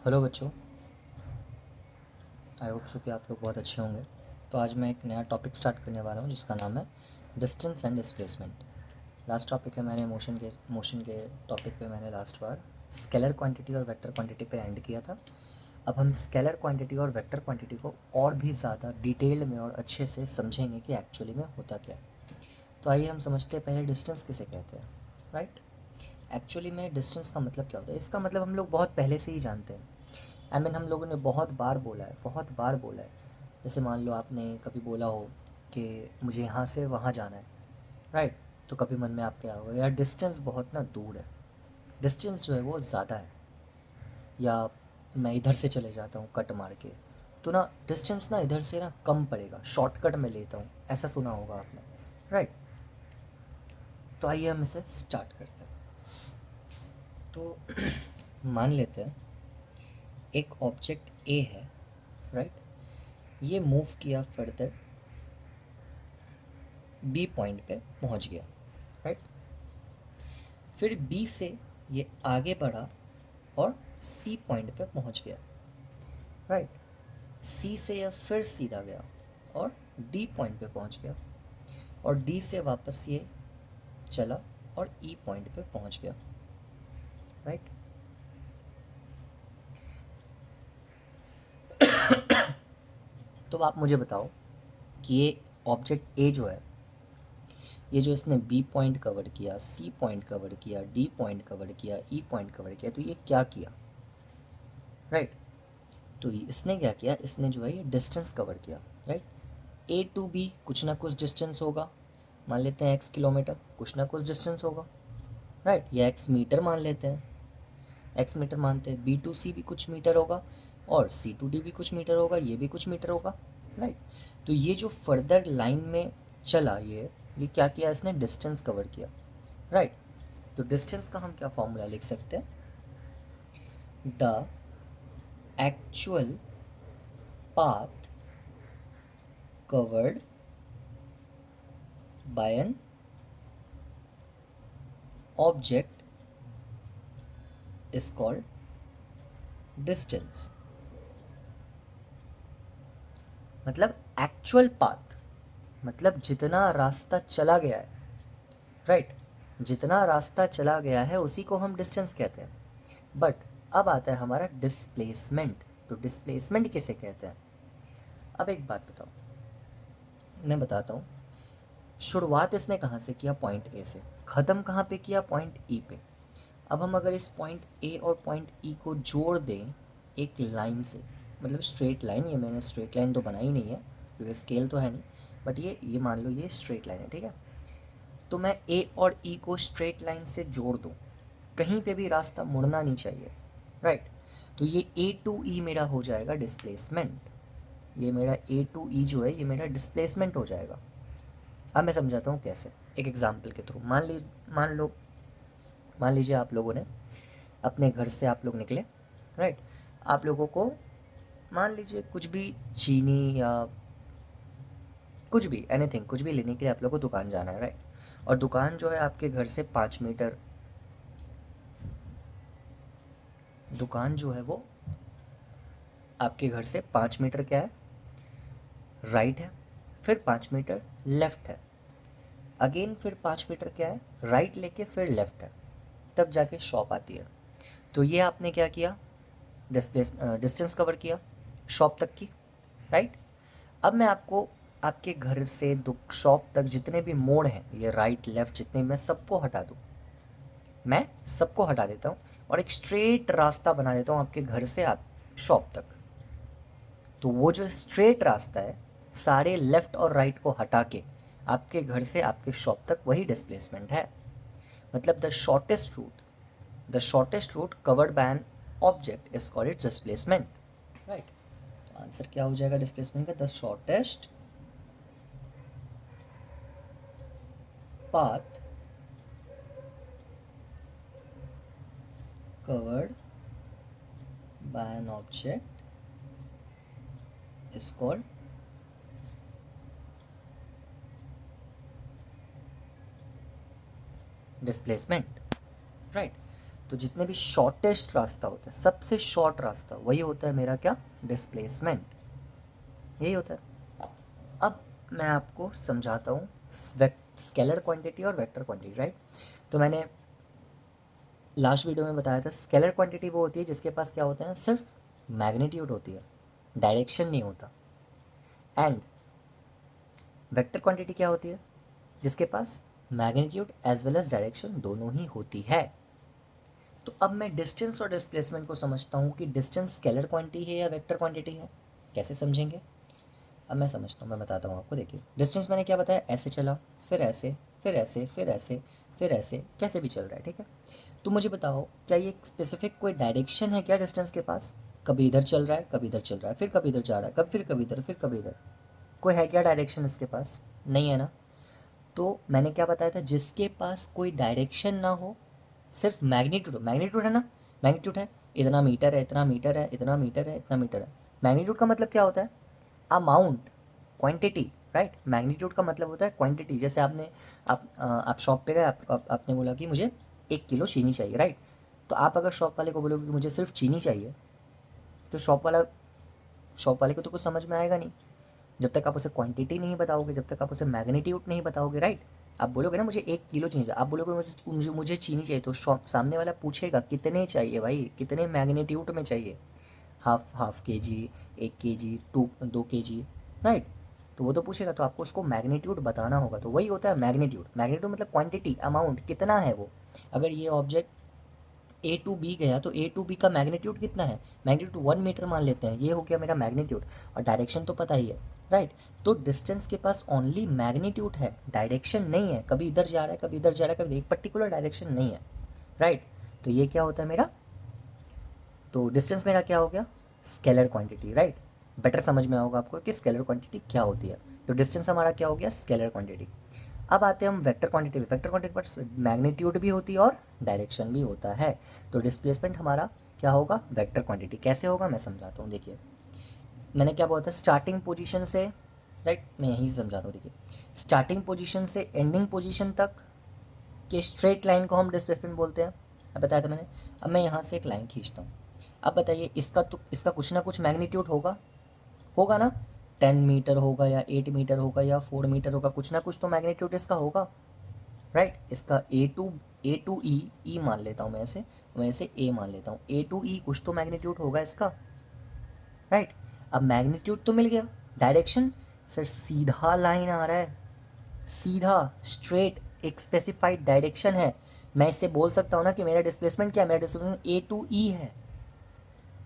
Hello बच्चों, I hope so कि आप लोग बहुत अच्छे होंगे। तो आज मैं एक नया टॉपिक स्टार्ट करने वाला हूँ जिसका नाम है distance and displacement. Last topic है, मैंने मोशन के टॉपिक पे मैंने लास्ट बार स्केलर क्वांटिटी और वेक्टर क्वांटिटी पे एंड किया था। अब हम स्केलर क्वांटिटी और वेक्टर क्वांटिटी को और भी ज़्यादा डिटेल में और अच्छे से समझेंगे कि एक्चुअली में होता क्या है। तो आइए हम समझते हैं पहले डिस्टेंस किसे कहते हैं। राइट, एक्चुअली में डिस्टेंस का मतलब क्या होता है? इसका मतलब हम लोग बहुत पहले से ही जानते हैं। हम लोगों ने बहुत बार बोला है, बहुत बार बोला है। जैसे मान लो आपने कभी बोला हो कि मुझे यहाँ से वहाँ जाना है, राइट? तो कभी मन में आपके आया होगा यार डिस्टेंस बहुत ना दूर है, डिस्टेंस जो है वो ज़्यादा है, या मैं इधर से चले जाता हूँ कट मार के, तो ना डिस्टेंस ना इधर से ना कम पड़ेगा, शॉर्टकट में लेता हूँ, ऐसा सुना होगा आपने, राइट? तो आइए हम इसे स्टार्ट करते हैं। तो मान लेते हैं एक ऑब्जेक्ट ए है, राइट? ये मूव किया फर्दर, बी पॉइंट पे पहुंच गया, राइट? फिर बी से ये आगे बढ़ा और सी पॉइंट पे पहुंच गया, राइट? सी से यह फिर सीधा गया और डी पॉइंट पे पहुंच गया, और डी से वापस ये चला और ई पॉइंट पे पहुंच गया, राइट? तो आप मुझे बताओ कि ये ऑब्जेक्ट ए जो है, ये जो इसने बी पॉइंट कवर किया, सी पॉइंट कवर किया, डी पॉइंट कवर किया, ई पॉइंट कवर किया, तो ये क्या किया, राइट? तो इसने क्या किया, इसने जो है ये डिस्टेंस कवर किया, राइट? ए टू बी कुछ ना कुछ डिस्टेंस होगा, मान लेते हैं एक्स किलोमीटर, कुछ ना कुछ डिस्टेंस होगा, राइट? या एक्स मीटर मान लेते हैं, एक्स मीटर मानते हैं। बी टू सी भी कुछ मीटर होगा और सी टू डी भी कुछ मीटर होगा, ये भी कुछ मीटर होगा, राइट? तो ये जो फर्दर लाइन में चला, ये क्या किया, इसने डिस्टेंस कवर किया, राइट? तो डिस्टेंस का हम क्या फॉर्मूला लिख सकते हैं? The actual path covered by an object is called distance। मतलब एक्चुअल पाथ मतलब जितना रास्ता चला गया है, राइट? जितना रास्ता चला गया है उसी को हम डिस्टेंस कहते हैं। बट अब आता है हमारा डिस्प्लेसमेंट। तो डिस्प्लेसमेंट किसे कहते हैं? अब एक बात बताओ, मैं बताता हूँ। शुरुआत इसने कहाँ से किया? पॉइंट ए से। ख़त्म कहाँ पे किया? पॉइंट ई पे। अब हम अगर इस पॉइंट ए और पॉइंट ई को जोड़ दें एक लाइन से, मतलब स्ट्रेट लाइन, ये मैंने स्ट्रेट लाइन तो बनाई नहीं है क्योंकि स्केल तो है नहीं, बट ये मान लो ये स्ट्रेट लाइन है, ठीक है? तो मैं ए और ई को स्ट्रेट लाइन से जोड़ दूँ, कहीं पे भी रास्ता मुड़ना नहीं चाहिए, राइट? तो ये ए टू ई मेरा हो जाएगा डिस्प्लेसमेंट। ये मेरा ए टू ई जो है ये मेरा डिस्प्लेसमेंट हो जाएगा। अब मैं समझाता हूँ कैसे, एक एग्जाम्पल के थ्रू। मान लीजिए आप लोगों ने अपने घर से आप लोग निकले, राइट? आप लोगों को मान लीजिए कुछ भी चीनी या कुछ भी एनीथिंग, कुछ भी लेने के लिए आप लोग को दुकान जाना है, राइट? और दुकान जो है आपके घर से 5 मीटर, दुकान जो है वो आपके घर से 5 मीटर क्या है, राइट है, फिर 5 मीटर लेफ्ट है, अगेन फिर 5 मीटर क्या है, राइट लेके फिर लेफ्ट है, तब जाके शॉप आती है। तो ये आपने क्या किया? डिस्टेंस कवर किया शॉप तक की, राइट? अब मैं आपको आपके घर से शॉप तक जितने भी मोड़ हैं, ये राइट लेफ्ट जितने, मैं सबको हटा दूँ, मैं सबको हटा देता हूँ और एक स्ट्रेट रास्ता बना देता हूँ आपके घर से आप शॉप तक। तो वो जो स्ट्रेट रास्ता है, सारे लेफ्ट और राइट को हटा के आपके घर से आपके शॉप तक, वही डिस्प्लेसमेंट है। मतलब the shortest route covered by an object is called its displacement, right? तो आंसर क्या हो जाएगा डिस्प्लेसमेंट का? The shortest path covered by an object is called displacement, right? तो जितने भी शॉर्टेस्ट रास्ता होता है, सबसे शॉर्ट रास्ता, वही होता है मेरा क्या, डिस्प्लेसमेंट, यही होता है। अब मैं आपको समझाता हूँ स्केलर क्वांटिटी और वेक्टर क्वांटिटी, राइट। तो मैंने लास्ट वीडियो में बताया था स्केलर क्वांटिटी वो होती है जिसके पास क्या होता है, सिर्फ मैग्नीट्यूड होती है, डायरेक्शन नहीं होता। एंड वेक्टर क्वांटिटी क्या होती है, जिसके पास magnitude as well as direction दोनों ही होती है। तो अब मैं डिस्टेंस और डिस्प्लेसमेंट को समझता हूँ कि डिस्टेंस स्केलर क्वांटिटी है या वेक्टर क्वांटिटी है, कैसे समझेंगे। अब मैं समझता हूँ, मैं बताता हूँ आपको। देखिए डिस्टेंस मैंने क्या बताया, ऐसे चला, फिर ऐसे, फिर ऐसे, फिर ऐसे, फिर ऐसे, कैसे भी चल रहा है, ठीक है। तो मुझे बताओ, क्या ये स्पेसिफिक कोई डायरेक्शन है क्या डिस्टेंस के पास, कभी इधर चल रहा है, कभी इधर चल रहा है, फिर कभी इधर जा रहा है, कब फिर कभी इधर, फिर कभी इधर, कोई है क्या डायरेक्शन इसके पास, नहीं है ना। तो मैंने क्या बताया था, जिसके पास कोई डायरेक्शन ना हो, सिर्फ मैग्नीट्यूड, मैग्नीट्यूड है ना, मैग्नीट्यूड है, इतना मीटर है, इतना मीटर है, इतना मीटर है, इतना मीटर है। मैग्नीट्यूड का मतलब क्या होता है, अमाउंट, क्वांटिटी, राइट। मैग्नीट्यूड का मतलब होता है क्वांटिटी। जैसे आपने आप शॉप पे गए, आपने बोला कि मुझे 1 किलो चीनी चाहिए, राइट। तो आप अगर शॉप वाले को बोलोगे कि मुझे सिर्फ चीनी चाहिए, तो शॉप वाले को तो कुछ समझ में आएगा नहीं, जब तक आप उसे क्वांटिटी नहीं बताओगे, जब तक आप उसे मैग्नीट्यूड नहीं बताओगे, राइट। आप बोलोगे ना मुझे 1 किलो चाहिए, आप बोलोगे मुझे चीनी चाहिए, तो शॉप सामने वाला पूछेगा कितने चाहिए भाई, कितने मैग्नीट्यूड में चाहिए, हाफ के जी, 1 kg, 2 kg, राइट। तो वो तो पूछेगा, तो आपको उसको मैग्नीट्यूड बताना होगा। तो वही होता है मैग्नीट्यूड। मैग्नीट्यूड मतलब क्वांटिटी, अमाउंट, कितना है वो। अगर ये ऑब्जेक्ट ए टू बी गया तो ए टू बी का मैग्नीट्यूड कितना है, मैग्नीट्यूड 1 मीटर मान लेते हैं, ये हो गया मेरा मैग्नीट्यूड। और डायरेक्शन तो पता ही है, राइट। तो डिस्टेंस के पास ओनली मैग्नीट्यूड है, डायरेक्शन नहीं है, कभी इधर जा रहा है, कभी इधर जा रहा है, कभी एक पर्टिकुलर डायरेक्शन नहीं है, राइट। तो ये क्या होता है मेरा, तो डिस्टेंस मेरा क्या हो गया, स्केलर क्वांटिटी, राइट। बेटर समझ में होगा आपको कि स्केलर क्वांटिटी क्या होती है। तो डिस्टेंस हमारा क्या हो गया, स्केलर क्वांटिटी। अब आते हैं हम वेक्टर क्वांटिटी पे। वेक्टर क्वांटिटी पर मैग्नीट्यूड भी होती है और डायरेक्शन भी होता है। तो डिस्प्लेसमेंट हमारा क्या होगा, वेक्टर क्वांटिटी। कैसे होगा मैं समझाता हूँ। देखिए मैंने क्या बोला था, स्टार्टिंग पोजीशन से, राइट, मैं यहीं से समझाता हूँ। देखिए स्टार्टिंग पोजीशन से एंडिंग पोजीशन तक के स्ट्रेट लाइन को हम डिस्प्लेसमेंट बोलते हैं। अब बताया था मैंने। अब मैं यहाँ से एक लाइन खींचता हूँ। अब बताइए इसका कुछ ना कुछ मैग्नीट्यूड होगा, होगा ना। 10 मीटर होगा या 8 मीटर होगा या 4 मीटर होगा, कुछ ना कुछ तो मैग्नीट्यूड इसका होगा, राइट। इसका ए टू ई मान लेता हूँ मैं इसे ए मान लेता हूँ। ए टू ई कुछ तो मैग्नीट्यूड होगा इसका, राइट। अब मैग्नीट्यूड तो मिल गया, डायरेक्शन, सर सीधा लाइन आ रहा है, सीधा स्ट्रेट, एक स्पेसिफाइड डायरेक्शन है। मैं इससे बोल सकता हूँ ना कि मेरा डिस्प्लेसमेंट क्या है, मेरा डिस्प्लेसमेंट ए टू ई है,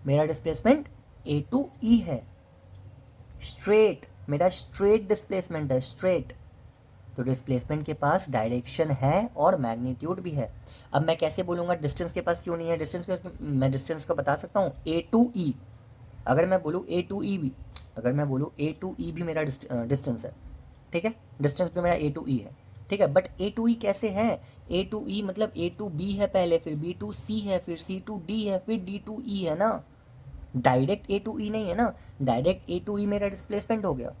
मेरा डिस्प्लेसमेंट ए टू ई है, स्ट्रेट, मेरा स्ट्रेट डिस्प्लेसमेंट है, स्ट्रेट। तो डिस्प्लेसमेंट के पास डायरेक्शन है और मैग्नीट्यूड भी है। अब मैं कैसे बोलूँगा डिस्टेंस के पास क्यों नहीं है, मैं डिस्टेंस का बता सकता हूँ, ए टू ई। अगर मैं बोलूँ ए टू ई भी, अगर मैं बोलूँ ए टू ई भी मेरा डिस्टेंस है, ठीक है, डिस्टेंस भी मेरा ए टू ई है, ठीक है। बट ए टू ई कैसे है, ए टू ई मतलब ए टू बी है पहले, फिर बी टू सी है, फिर सी टू डी है, फिर डी टू ई है ना। डायरेक्ट ए टू ई नहीं है ना, डायरेक्ट ए टू ई मेरा डिस्प्लेसमेंट हो गया।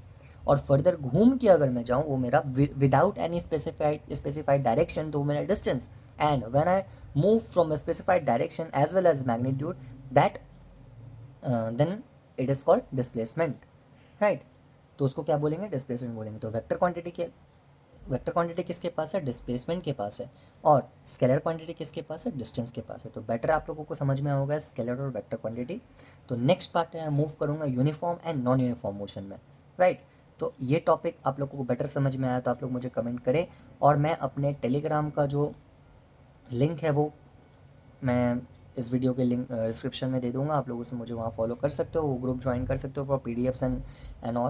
और फर्दर घूम के अगर मैं जाऊँ, वो मेरा विदाउट एनी स्पेसिफाइड डायरेक्शन, तो वो मेरा distance. And when I move from specified direction as well as magnitude, that then it is called displacement, right. तो उसको क्या बोलेंगे, डिस्प्लेसमेंट बोलेंगे। तो वेक्टर क्वांटिटी किसके पास है, डिस्प्लेसमेंट के पास है। और स्केलर क्वांटिटी किसके पास है, डिस्टेंस के पास है। तो बेटर आप लोगों को समझ में होगा स्केलर और वेक्टर क्वांटिटी। तो नेक्स्ट पार्ट में मूव करूँगा uniform and non uniform motion में, राइट। तो ये टॉपिक आप लोगों को बेटर समझ में आया तो आप लोग मुझे कमेंट करें, और मैं अपने टेलीग्राम का जो लिंक है वो मैं इस वीडियो के लिंक डिस्क्रिप्शन में दे दूँगा। आप लोग उसमें मुझे वहाँ फॉलो कर सकते हो, वो ग्रुप ज्वाइन कर सकते हो for P D Fs and all.